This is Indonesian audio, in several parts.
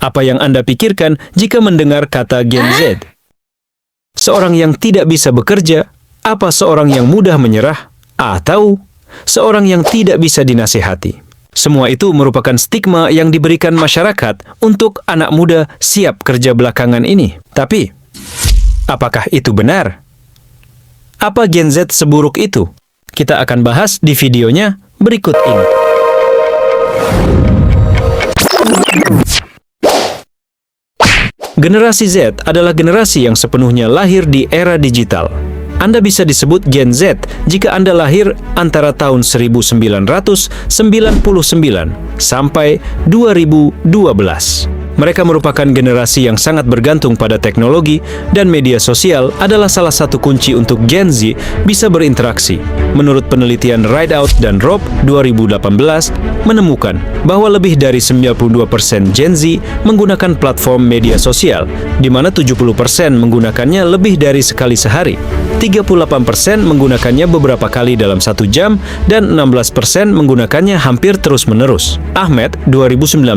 Apa yang Anda pikirkan jika mendengar kata Gen Z? Seorang yang tidak bisa bekerja, apa seorang yang mudah menyerah, atau seorang yang tidak bisa dinasihati? Semua itu merupakan stigma yang diberikan masyarakat untuk anak muda siap kerja belakangan ini. Tapi, apakah itu benar? Apa Gen Z seburuk itu? Kita akan bahas di videonya berikut ini. Generasi Z adalah generasi yang sepenuhnya lahir di era digital. Anda bisa disebut Gen Z jika Anda lahir antara tahun 1999 sampai 2012. Mereka merupakan generasi yang sangat bergantung pada teknologi, dan media sosial adalah salah satu kunci untuk Gen Z bisa berinteraksi. Menurut penelitian Rideout dan Rob 2018 menemukan bahwa lebih dari 92% Gen Z menggunakan platform media sosial, di mana 70% menggunakannya lebih dari sekali sehari, 38% menggunakannya beberapa kali dalam 1 jam, dan 16% menggunakannya hampir terus-menerus. Ahmed 2019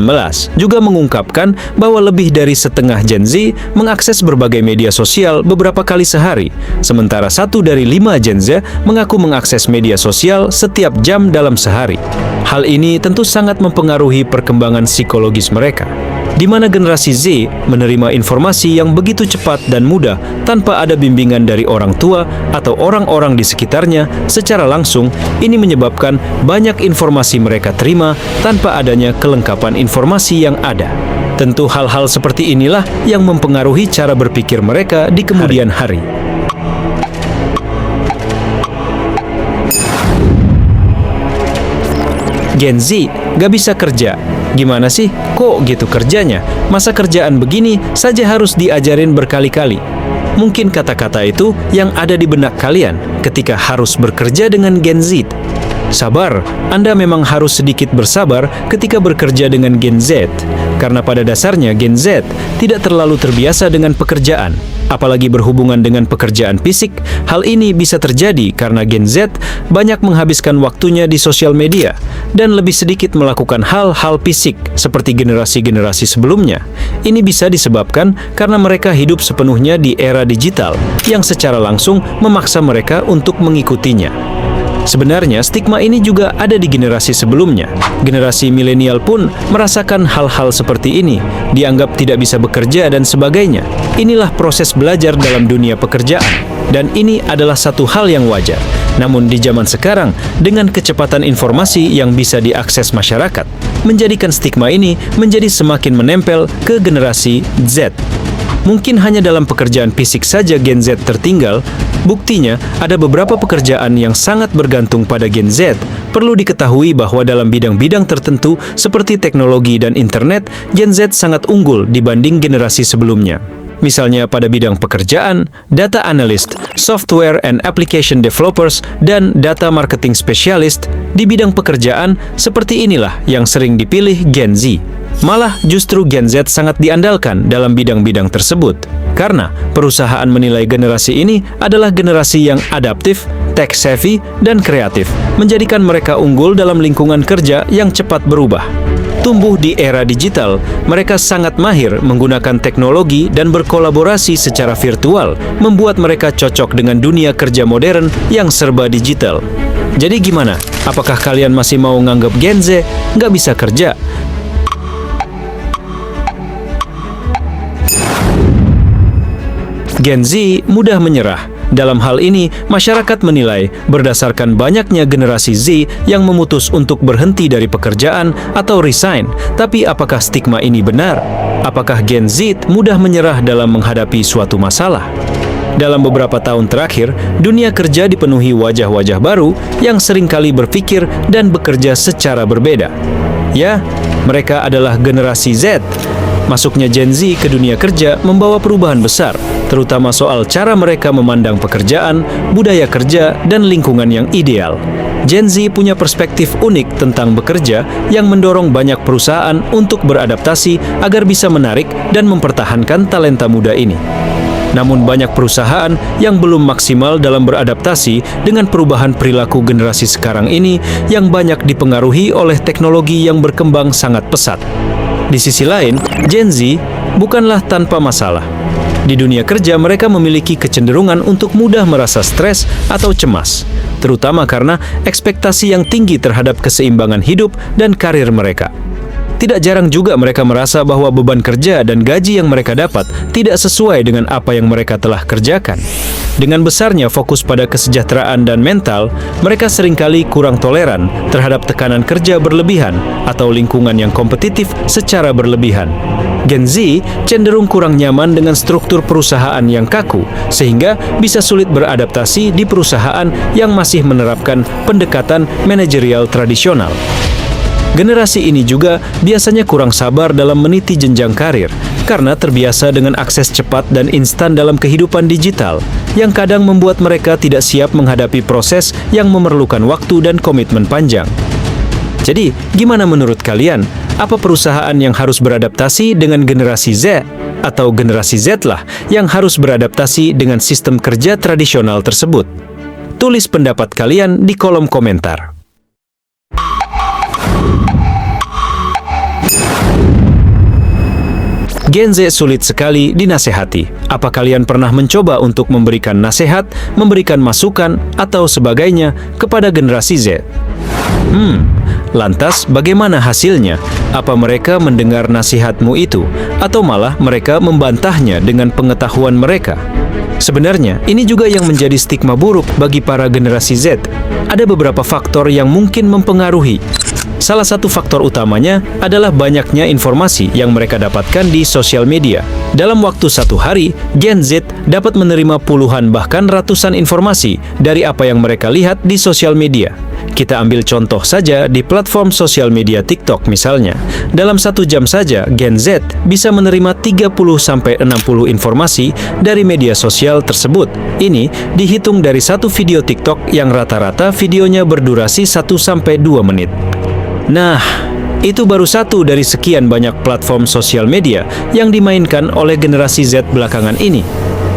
juga mengungkapkan bahwa lebih dari setengah Gen Z mengakses berbagai media sosial beberapa kali sehari, sementara 1 dari 5 Gen Z mengaku mengakses media sosial setiap jam dalam sehari. Hal ini tentu sangat mempengaruhi perkembangan psikologis mereka, di mana generasi Z menerima informasi yang begitu cepat dan mudah tanpa ada bimbingan dari orang tua atau orang-orang di sekitarnya secara langsung. Ini menyebabkan banyak informasi mereka terima tanpa adanya kelengkapan informasi yang ada. Tentu hal-hal seperti inilah yang mempengaruhi cara berpikir mereka di kemudian hari. Gen Z gak bisa kerja. Gimana sih? Kok gitu kerjanya? Masa kerjaan begini saja harus diajarin berkali-kali? Mungkin kata-kata itu yang ada di benak kalian ketika harus bekerja dengan Gen Z. Sabar, Anda memang harus sedikit bersabar ketika bekerja dengan Gen Z, karena pada dasarnya Gen Z tidak terlalu terbiasa dengan pekerjaan, apalagi berhubungan dengan pekerjaan fisik. Hal ini bisa terjadi karena Gen Z banyak menghabiskan waktunya di sosial media dan lebih sedikit melakukan hal-hal fisik seperti generasi-generasi sebelumnya. Ini bisa disebabkan karena mereka hidup sepenuhnya di era digital yang secara langsung memaksa mereka untuk mengikutinya. Sebenarnya, stigma ini juga ada di generasi sebelumnya. Generasi milenial pun merasakan hal-hal seperti ini, dianggap tidak bisa bekerja dan sebagainya. Inilah proses belajar dalam dunia pekerjaan, dan ini adalah satu hal yang wajar. Namun di zaman sekarang, dengan kecepatan informasi yang bisa diakses masyarakat, menjadikan stigma ini menjadi semakin menempel ke generasi Z. Mungkin hanya dalam pekerjaan fisik saja Gen Z tertinggal. Buktinya, ada beberapa pekerjaan yang sangat bergantung pada Gen Z. Perlu diketahui bahwa dalam bidang-bidang tertentu seperti teknologi dan internet, Gen Z sangat unggul dibanding generasi sebelumnya. Misalnya pada bidang pekerjaan, data analyst, software and application developers, dan data marketing specialist. Di bidang pekerjaan, seperti inilah yang sering dipilih Gen Z. Malah justru Gen Z sangat diandalkan dalam bidang-bidang tersebut, karena perusahaan menilai generasi ini adalah generasi yang adaptif, tech-savvy, dan kreatif, menjadikan mereka unggul dalam lingkungan kerja yang cepat berubah. Tumbuh di era digital, mereka sangat mahir menggunakan teknologi dan berkolaborasi secara virtual, membuat mereka cocok dengan dunia kerja modern yang serba digital. Jadi gimana? Apakah kalian masih mau nganggap Gen Z nggak bisa kerja? Gen Z mudah menyerah. Dalam hal ini, masyarakat menilai berdasarkan banyaknya generasi Z yang memutus untuk berhenti dari pekerjaan atau resign. Tapi apakah stigma ini benar? Apakah Gen Z mudah menyerah dalam menghadapi suatu masalah? Dalam beberapa tahun terakhir, dunia kerja dipenuhi wajah-wajah baru yang seringkali berpikir dan bekerja secara berbeda. Ya, mereka adalah generasi Z. Masuknya Gen Z ke dunia kerja membawa perubahan besar, terutama soal cara mereka memandang pekerjaan, budaya kerja, dan lingkungan yang ideal. Gen Z punya perspektif unik tentang bekerja yang mendorong banyak perusahaan untuk beradaptasi agar bisa menarik dan mempertahankan talenta muda ini. Namun banyak perusahaan yang belum maksimal dalam beradaptasi dengan perubahan perilaku generasi sekarang ini yang banyak dipengaruhi oleh teknologi yang berkembang sangat pesat. Di sisi lain, Gen Z bukanlah tanpa masalah. Di dunia kerja, mereka memiliki kecenderungan untuk mudah merasa stres atau cemas, terutama karena ekspektasi yang tinggi terhadap keseimbangan hidup dan karir mereka. Tidak jarang juga mereka merasa bahwa beban kerja dan gaji yang mereka dapat tidak sesuai dengan apa yang mereka telah kerjakan. Dengan besarnya fokus pada kesejahteraan dan mental, mereka seringkali kurang toleran terhadap tekanan kerja berlebihan atau lingkungan yang kompetitif secara berlebihan. Gen Z cenderung kurang nyaman dengan struktur perusahaan yang kaku, sehingga bisa sulit beradaptasi di perusahaan yang masih menerapkan pendekatan manajerial tradisional. Generasi ini juga biasanya kurang sabar dalam meniti jenjang karir karena terbiasa dengan akses cepat dan instan dalam kehidupan digital yang kadang membuat mereka tidak siap menghadapi proses yang memerlukan waktu dan komitmen panjang. Jadi, gimana menurut kalian? Apa perusahaan yang harus beradaptasi dengan generasi Z atau generasi Z lah yang harus beradaptasi dengan sistem kerja tradisional tersebut? Tulis pendapat kalian di kolom komentar. Gen Z sulit sekali dinasehati. Apa kalian pernah mencoba untuk memberikan nasihat, memberikan masukan, atau sebagainya kepada generasi Z? Lantas bagaimana hasilnya? Apa mereka mendengar nasihatmu itu? Atau malah mereka membantahnya dengan pengetahuan mereka? Sebenarnya, ini juga yang menjadi stigma buruk bagi para generasi Z. Ada beberapa faktor yang mungkin mempengaruhi. Salah satu faktor utamanya adalah banyaknya informasi yang mereka dapatkan di sosial media. Dalam waktu satu hari, Gen Z dapat menerima puluhan bahkan ratusan informasi dari apa yang mereka lihat di sosial media. Kita ambil contoh saja di platform sosial media TikTok misalnya. Dalam 1 jam saja, Gen Z bisa menerima 30-60 informasi dari media sosial tersebut. Ini dihitung dari satu video TikTok yang rata-rata videonya berdurasi 1-2 menit. Nah, itu baru satu dari sekian banyak platform sosial media yang dimainkan oleh generasi Z belakangan ini.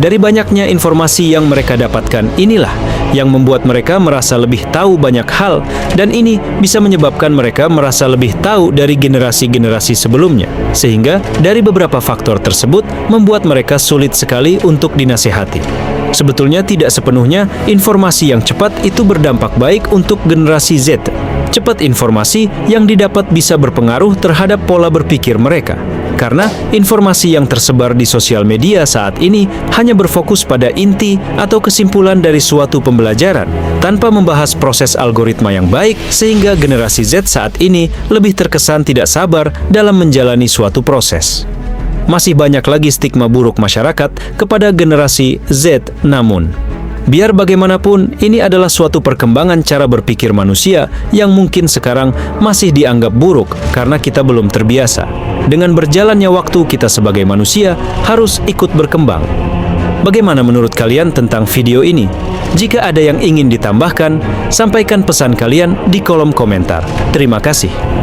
Dari banyaknya informasi yang mereka dapatkan inilah yang membuat mereka merasa lebih tahu banyak hal, dan ini bisa menyebabkan mereka merasa lebih tahu dari generasi-generasi sebelumnya. Sehingga dari beberapa faktor tersebut membuat mereka sulit sekali untuk dinasehati. Sebetulnya tidak sepenuhnya informasi yang cepat itu berdampak baik untuk generasi Z. Cepat informasi yang didapat bisa berpengaruh terhadap pola berpikir mereka. Karena informasi yang tersebar di sosial media saat ini hanya berfokus pada inti atau kesimpulan dari suatu pembelajaran, tanpa membahas proses algoritma yang baik, sehingga generasi Z saat ini lebih terkesan tidak sabar dalam menjalani suatu proses. Masih banyak lagi stigma buruk masyarakat kepada generasi Z, namun biar bagaimanapun, ini adalah suatu perkembangan cara berpikir manusia yang mungkin sekarang masih dianggap buruk karena kita belum terbiasa. Dengan berjalannya waktu, kita sebagai manusia harus ikut berkembang. Bagaimana menurut kalian tentang video ini? Jika ada yang ingin ditambahkan, sampaikan pesan kalian di kolom komentar. Terima kasih.